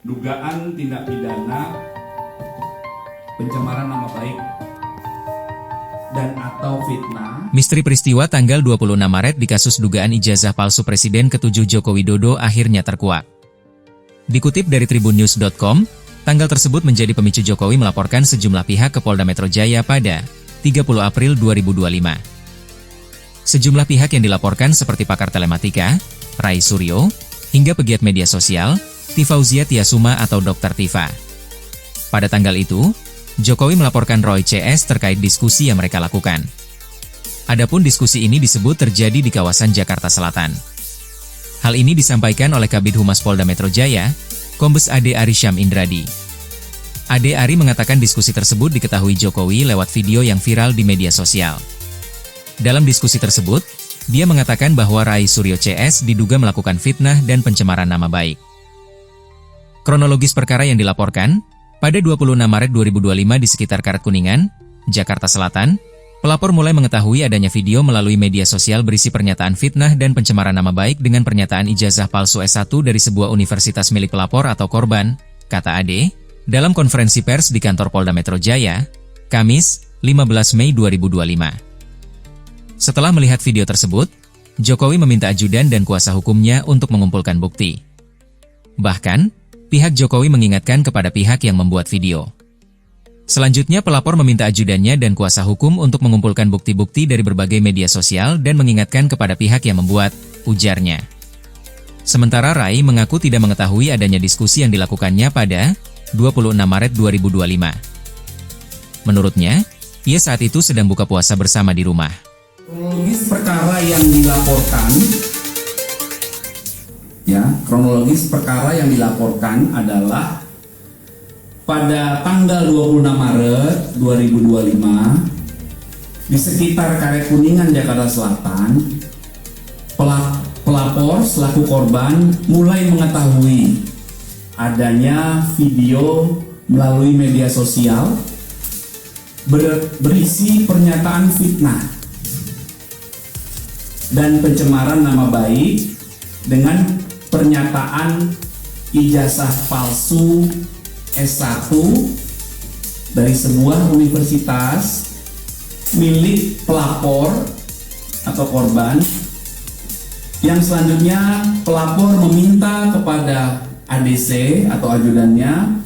dugaan tindak pidana pencemaran nama baik dan atau fitnah. Misteri peristiwa tanggal 26 Maret di kasus dugaan ijazah palsu Presiden ke-7 Joko Widodo akhirnya terkuak. Dikutip dari tribunnews.com, tanggal tersebut menjadi pemicu Jokowi melaporkan sejumlah pihak ke Polda Metro Jaya pada 30 April 2025. Sejumlah pihak yang dilaporkan seperti pakar telematika, Rai Suryo, hingga pegiat media sosial, Tifauzia Tiasuma atau Dr. Tifa. Pada tanggal itu, Jokowi melaporkan Roy CS terkait diskusi yang mereka lakukan. Adapun diskusi ini disebut terjadi di kawasan Jakarta Selatan. Hal ini disampaikan oleh Kabid Humas Polda Metro Jaya, Kombes Ade Ari Syam Indradi. Ade Ari mengatakan diskusi tersebut diketahui Jokowi lewat video yang viral di media sosial. Dalam diskusi tersebut, dia mengatakan bahwa Rai Suryo CS diduga melakukan fitnah dan pencemaran nama baik. Kronologis perkara yang dilaporkan, pada 26 Maret 2025 di sekitar Karet Kuningan, Jakarta Selatan, pelapor mulai mengetahui adanya video melalui media sosial berisi pernyataan fitnah dan pencemaran nama baik dengan pernyataan ijazah palsu S1 dari sebuah universitas milik pelapor atau korban, kata Ade, dalam konferensi pers di kantor Polda Metro Jaya, Kamis, 15 Mei 2025. Setelah melihat video tersebut, Jokowi meminta ajudan dan kuasa hukumnya untuk mengumpulkan bukti. Bahkan, pihak Jokowi mengingatkan kepada pihak yang membuat video. Selanjutnya pelapor meminta ajudannya dan kuasa hukum untuk mengumpulkan bukti-bukti dari berbagai media sosial dan mengingatkan kepada pihak yang membuat, ujarnya. Sementara Rai mengaku tidak mengetahui adanya diskusi yang dilakukannya pada 26 Maret 2025. Menurutnya, ia saat itu sedang buka puasa bersama di rumah. Kronologis perkara yang dilaporkan adalah pada tanggal 26 Maret 2025 di sekitar Karet Kuningan, Jakarta Selatan, pelapor selaku korban mulai mengetahui adanya video melalui media sosial berisi pernyataan fitnah dan pencemaran nama baik dengan pernyataan ijazah palsu S1 dari sebuah universitas milik pelapor atau korban, yang selanjutnya pelapor meminta kepada ADC atau ajudannya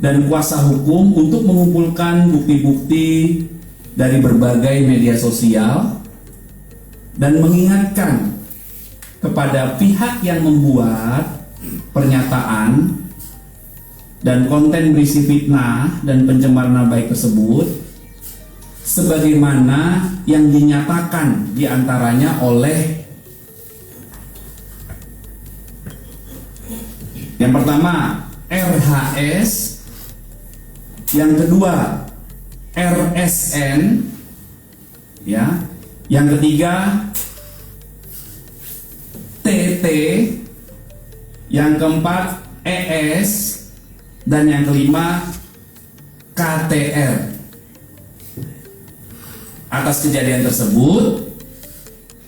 dan kuasa hukum untuk mengumpulkan bukti-bukti dari berbagai media sosial dan mengingatkan kepada pihak yang membuat pernyataan dan konten berisi fitnah dan pencemaran nama baik tersebut sebagaimana yang dinyatakan diantaranya oleh yang pertama RHS, yang kedua RSN, yang ketiga TT, yang keempat ES, dan yang kelima KTR. Atas kejadian tersebut,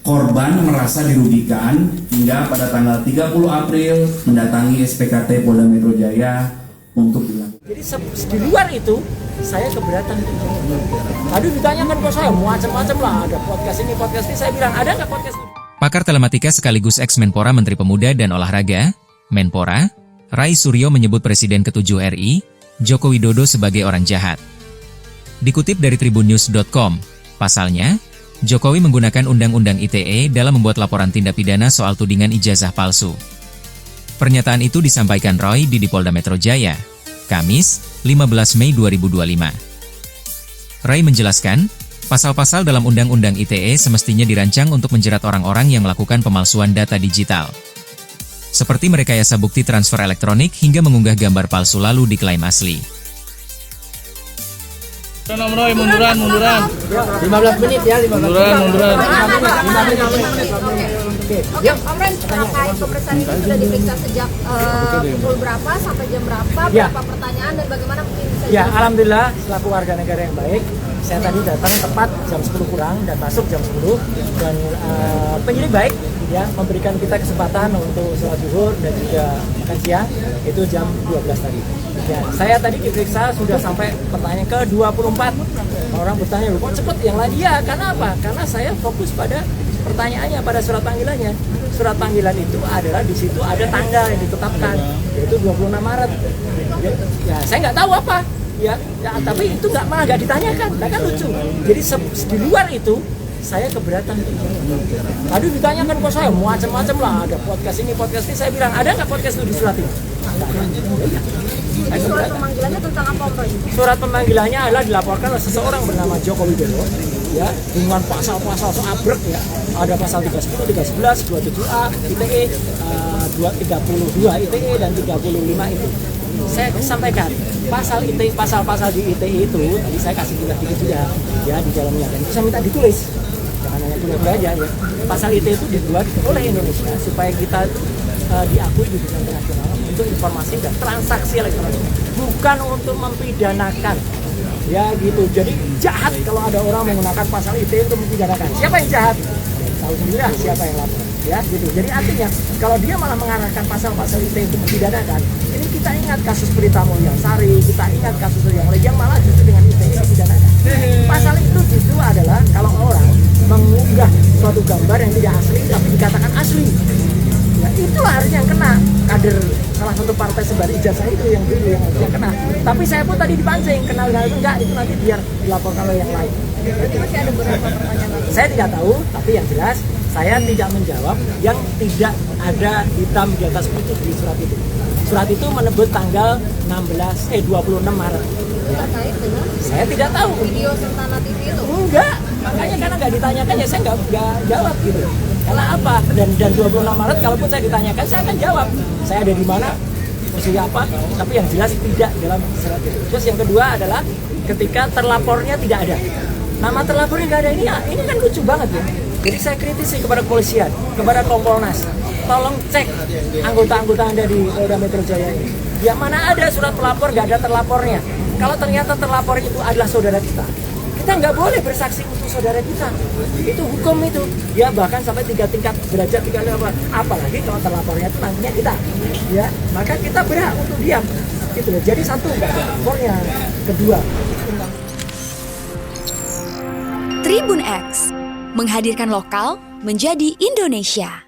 korban merasa dirugikan hingga pada tanggal 30 April mendatangi SPKT Polda Metro Jaya untuk dilakukan. Jadi di luar itu, saya keberatan. Tadi ditanyakan kok saya macam-macam lah, ada podcast ini, saya bilang ada nggak podcast ini? Pakar telematika sekaligus ex-Menpora Menteri Pemuda dan Olahraga, Menpora, Rai Suryo menyebut Presiden ke-7 RI, Joko Widodo sebagai orang jahat. Dikutip dari tribunnews.com, pasalnya, Jokowi menggunakan Undang-Undang ITE dalam membuat laporan tindak pidana soal tudingan ijazah palsu. Pernyataan itu disampaikan Roy di Polda Metro Jaya, Kamis, 15 Mei 2025. Rai menjelaskan, pasal-pasal dalam Undang-Undang ITE semestinya dirancang untuk menjerat orang-orang yang melakukan pemalsuan data digital. Seperti merekayasa bukti transfer elektronik hingga mengunggah gambar palsu lalu diklaim asli. Roy, munduran. 15 menit ya, 15 Munduran. Oke, Om Ren, terkait pemeriksaan ini sudah diperiksa sejak pukul berapa sampai jam berapa, berapa pertanyaan dan bagaimana mungkin bisa Ya, alhamdulillah selaku warga negara yang baik, saya tadi datang tepat jam 10 kurang dan masuk jam 10. dan penyidik baik ya memberikan kita kesempatan untuk sholat zuhur dan juga makan siang itu jam 12 tadi. Ya, saya tadi diperiksa sudah sampai pertanyaan ke 24. Orang bertanya, kok cepet? Yang lain iya, karena apa? Karena saya fokus pada pertanyaannya, pada surat panggilannya. Surat panggilan itu adalah di situ ada tanggal yang ditetapkan, yaitu 26 Maret. Ya, saya nggak tahu apa. Ya, tapi itu malah nggak ditanyakan, kan lucu. Jadi di luar itu saya keberatan. Tadi ditanyakan kok saya macam-macam lah, ada podcast ini, saya bilang ada nggak podcast itu di surat ini? Surat pemanggilannya tentang apa, Pak? Surat pemanggilannya adalah dilaporkan oleh seseorang bernama Joko Widodo, ya, dengan pasal-pasal abrek ya. Ada pasal 310, 311, 27A ITE, 232 ITE dan 35 itu. Saya sampaikan pasal ITE, pasal-pasal di ITE itu tadi saya kasih juga juga ya di dalamnya, dan itu saya minta ditulis. Jangan hanya tulis aja ya. Pasal ITE itu dibuat oleh Indonesia supaya kita diakui di dunia internasional untuk informasi dan transaksi elektronik, bukan untuk mempidanakan ya gitu. Jadi jahat kalau ada orang menggunakan pasal ITE untuk mempidanakan. Siapa yang jahat? Tahu sendiri lah siapa yang lapor ya gitu. Jadi artinya kalau dia malah mengarahkan pasal-pasal ITE untuk mempidanakan, ini kita ingat kasus Prita Mulyansari, kita ingat kasus yang lain yang malah justru dengan ITE dipidanakan. Pasal itu justru adalah kalau orang mengunggah suatu gambar yang tidak asli tapi dikatakan asli. Ya, itu harusnya yang kena. Kader salah satu partai sebar ijazah itu yang dulu yang kena. Tapi saya pun tadi dipancing, kenal itu enggak, itu nanti biar dilaporkan oleh yang lain. Berarti masih ada beberapa pertanyaan lagi. Saya tidak tahu, tapi yang jelas saya tidak menjawab yang tidak ada hitam di atas putih di surat itu. Surat itu menyebut tanggal 26 Maret. Ya. Terkait dengan Saya tidak tahu. video Sentana TV itu. Enggak, makanya karena nggak ditanyakan ya saya nggak jawab gitu. Karena apa? Dan 26 Maret kalaupun saya ditanyakan saya akan jawab. Saya ada di mana, posisi apa, tapi yang jelas tidak dalam surat itu. Terus yang kedua adalah ketika terlapornya tidak ada. Nama terlapornya nggak ada ini kan lucu banget ya. Jadi saya kritisi kepada kepolisian, kepada Kompolnas. Tolong cek anggota-anggota Anda di Polda Metro Jaya ini. Yang mana ada surat pelapor nggak ada terlapornya. Kalau ternyata terlapor itu adalah saudara kita nggak boleh bersaksi untuk saudara kita. Itu hukum itu. Ya bahkan sampai 3 tingkat derajat 3 level. Apalagi kalau terlapornya itu nantinya kita. Ya, maka kita berhak untuk diam. Gitu loh. Jadi satu nggak ada lapornya. Kedua, Tribun X menghadirkan lokal menjadi Indonesia.